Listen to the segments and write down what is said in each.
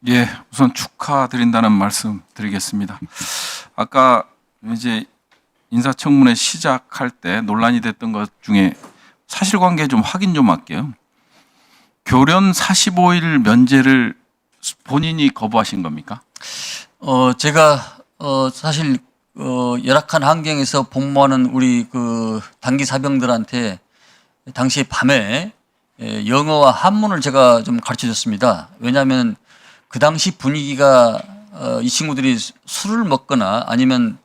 예, 우선 축하드린다는 말씀 드리겠습니다. 아까 이제 인사청문회 시작할 때 논란이 됐던 것 중에 사실관계 좀 확인 좀 할게요. 교련 45일 면제를 본인이 거부하신 겁니까? 제가 사실 열악한 환경에서 복무하는 우리 그 단기 사병들한테 당시 밤에 영어와 한문을 제가 좀 가르쳐 줬습니다. 왜냐하면 그 당시 분위기가 이 친구들이 술을 먹거나 아니면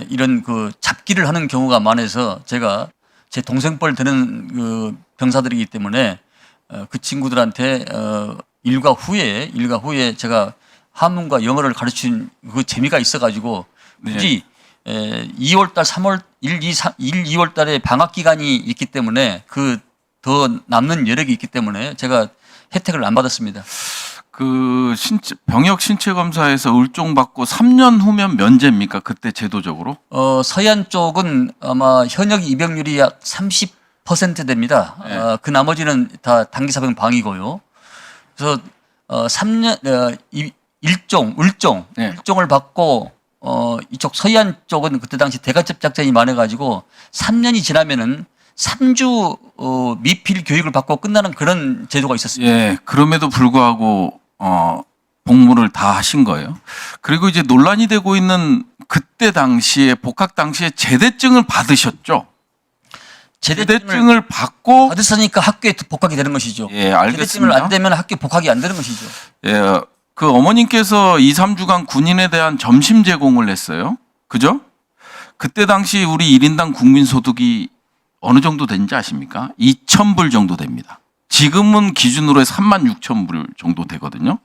이런 그 잡기를 하는 경우가 많아서 제가 제 동생뻘 되는 그 병사들이기 때문에 그 친구들한테 일과 후에 제가 한문과 영어를 가르친 그 재미가 있어가지고 굳이 2월달, 3월 1, 2월 달에 방학 기간이 있기 때문에 그 더 남는 여력이 있기 때문에 제가 혜택을 안 받았습니다. 그 병역 신체 검사에서 을종 받고 3년 후면 면제입니까? 그때 제도적으로? 서해안 쪽은 아마 현역 입영률이 약 30% 됩니다. 네. 그 나머지는 다 단기 사병 방이고요. 그래서 3년 을종을 받고 이쪽 서해안 쪽은 그때 당시 대가첩 작전이 많아가지고 3년이 지나면은 3주 미필 교육을 받고 끝나는 그런 제도가 있었습니다. 예, 그럼에도 불구하고 복무를 다 하신 거예요. 그리고 이제 논란이 되고 있는 그때 당시에 복학 당시에 제대증을 받으셨죠? 제대증을 받고 받았으니까 학교에 복학이 되는 것이죠. 예, 알겠습니다. 제대증을 안 되면 학교 복학이 안 되는 것이죠. 예, 그 어머님께서 2, 3주간 군인에 대한 점심 제공을 했어요. 그죠? 그때 당시 우리 1인당 국민소득이 어느 정도 되는지 아십니까? 2,000불 정도 됩니다. 지금은 기준으로 36,000불 정도 되거든요.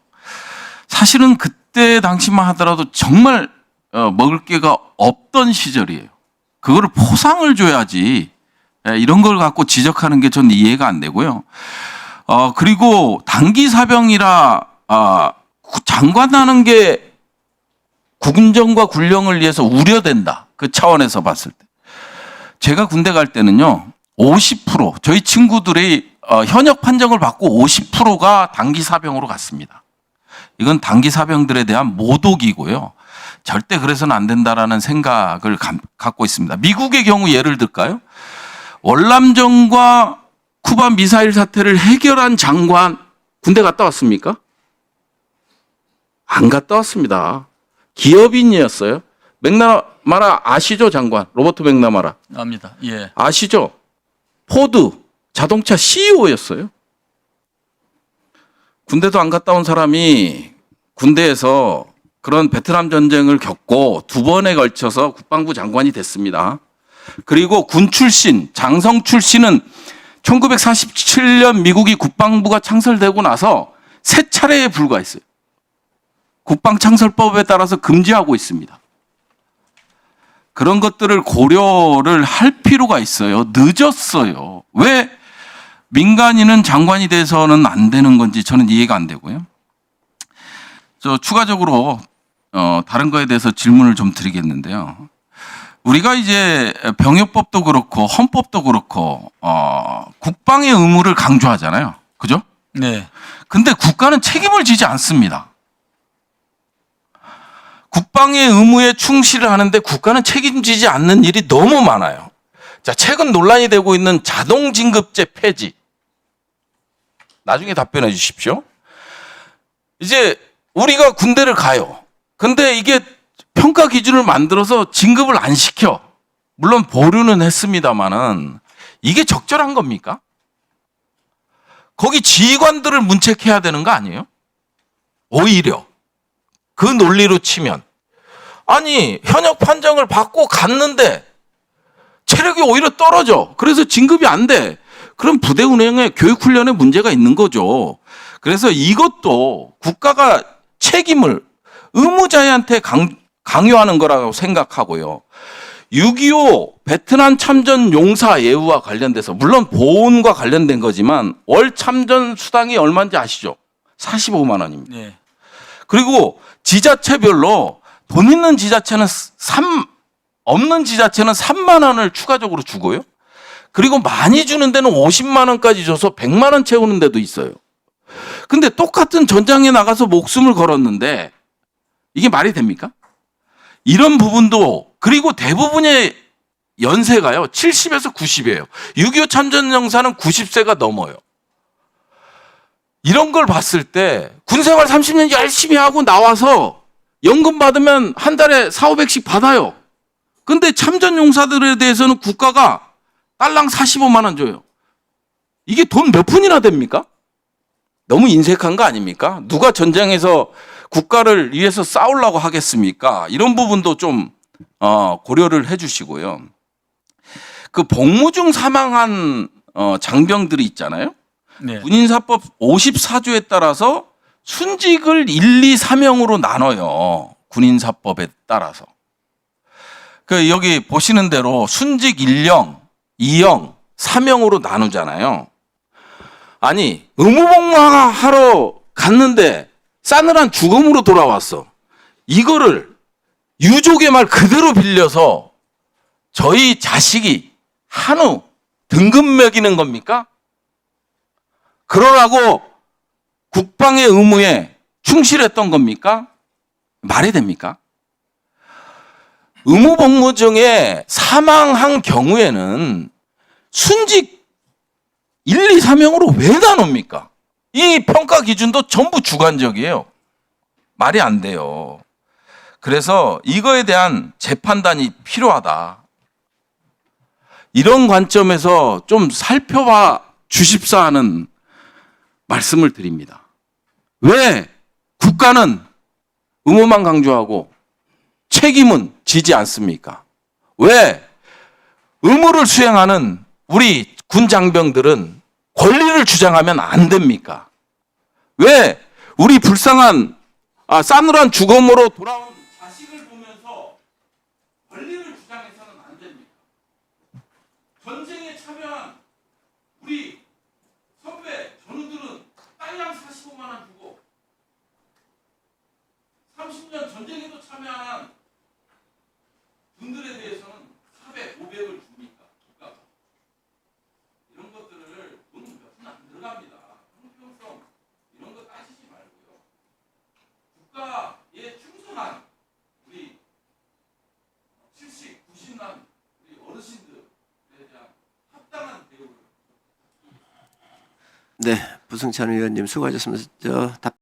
사실은 그때 당시만 하더라도 정말 먹을 게가 없던 시절이에요. 그거를 포상을 줘야지 이런 걸 갖고 지적하는 게 저는 이해가 안 되고요. 그리고 단기 사병이라 장관하는 게 군정과 군령을 위해서 우려된다. 그 차원에서 봤을 때. 제가 군대 갈 때는요, 50% 저희 친구들이 현역 판정을 받고 50%가 단기 사병으로 갔습니다. 이건 단기 사병들에 대한 모독이고요. 절대 그래서는 안 된다라는 생각을 갖고 있습니다. 미국의 경우 예를 들까요? 월남전과 쿠바 미사일 사태를 해결한 장관 군대 갔다 왔습니까? 안 갔다 왔습니다. 기업인이었어요. 맥나마라 아시죠, 장관? 로버트 맥나마라. 압니다. 예. 아시죠? 포드 자동차 CEO였어요. 군대도 안 갔다 온 사람이 군대에서 그런 베트남 전쟁을 겪고 2번에 걸쳐서 국방부 장관이 됐습니다. 그리고 군 출신, 장성 출신은 1947년 미국이 국방부가 창설되고 나서 3차례에 불과했어요. 국방창설법에 따라서 금지하고 있습니다. 그런 것들을 고려를 할 필요가 있어요. 늦었어요. 왜 민간인은 장관이 돼서는 안 되는 건지 저는 이해가 안 되고요. 추가적으로 다른 거에 대해서 질문을 좀 드리겠는데요. 우리가 이제 병역법도 그렇고 헌법도 그렇고 국방의 의무를 강조하잖아요. 그죠? 네. 근데 국가는 책임을 지지 않습니다. 국방의 의무에 충실을 하는데 국가는 책임지지 않는 일이 너무 많아요. 자, 최근 논란이 되고 있는 자동진급제 폐지. 나중에 답변해 주십시오. 이제 우리가 군대를 가요. 근데 이게 평가 기준을 만들어서 진급을 안 시켜. 물론 보류는 했습니다만은 이게 적절한 겁니까? 거기 지휘관들을 문책해야 되는 거 아니에요? 오히려 그 논리로 치면 아니 현역 판정을 받고 갔는데 체력이 오히려 떨어져. 그래서 진급이 안 돼. 그럼 부대 운영에 교육 훈련에 문제가 있는 거죠. 그래서 이것도 국가가 책임을 의무자한테 강요하는 거라고 생각하고요. 6.25 베트남 참전 용사 예우와 관련돼서 물론 보훈과 관련된 거지만 월 참전 수당이 얼마인지 아시죠? 45만 원입니다. 네. 그리고 지자체별로 돈 있는 지자체는 없는 지자체는 3만 원을 추가적으로 주고요. 그리고 많이 주는 데는 50만 원까지 줘서 100만 원 채우는 데도 있어요. 근데 똑같은 전장에 나가서 목숨을 걸었는데 이게 말이 됩니까? 이런 부분도, 그리고 대부분의 연세가요 70에서 90이에요. 6.25 참전용사는 90세가 넘어요. 이런 걸 봤을 때 군생활 30년 열심히 하고 나와서 연금 받으면 한 달에 4,500씩 받아요. 근데 참전용사들에 대해서는 국가가 딸랑 45만 원 줘요. 이게 돈 몇 푼이나 됩니까? 너무 인색한 거 아닙니까? 누가 전쟁에서 국가를 위해서 싸우려고 하겠습니까? 이런 부분도 좀 고려를 해 주시고요. 그 복무 중 사망한 장병들이 있잖아요. 네. 군인사법 54조에 따라서 순직을 1, 2, 3형으로 나눠요. 군인사법에 따라서. 그 여기 보시는 대로 순직 1형, 2형, 3형으로 나누잖아요. 아니, 의무복무하러 갔는데 싸늘한 죽음으로 돌아왔어. 이거를 유족의 말 그대로 빌려서 저희 자식이 한우 등급 매기는 겁니까? 그러라고 국방의 의무에 충실했던 겁니까? 말이 됩니까? 의무복무 중에 사망한 경우에는 순직 1, 2, 3형으로 왜 나눕니까? 이 평가 기준도 전부 주관적이에요. 말이 안 돼요. 그래서 이거에 대한 재판단이 필요하다. 이런 관점에서 좀 살펴봐 주십사 하는 말씀을 드립니다. 왜 국가는 의무만 강조하고 책임은 지지 않습니까? 왜 의무를 수행하는 우리 군 장병들은 권리를 주장하면 안 됩니까? 왜 우리 불쌍한 싸늘한 죽음으로 돌아온 자식을 보면서 권리를 주장해서는 안 됩니까? 전쟁에 참여한 우리 선배 전우들은 딸랑 45만 원 주고 30년 전쟁에도 참여한 분들에 대해서는 400, 500을 줍니까? 국가가. 이런 것들을 돈 몇 푼 안 들어갑니다. 형평성 이런 거 따지지 말고요. 국가에 충성한 우리 70, 90난 우리 어르신들에 대한 합당한 대우를. 네, 부승찬 의원님 수고하셨습니다.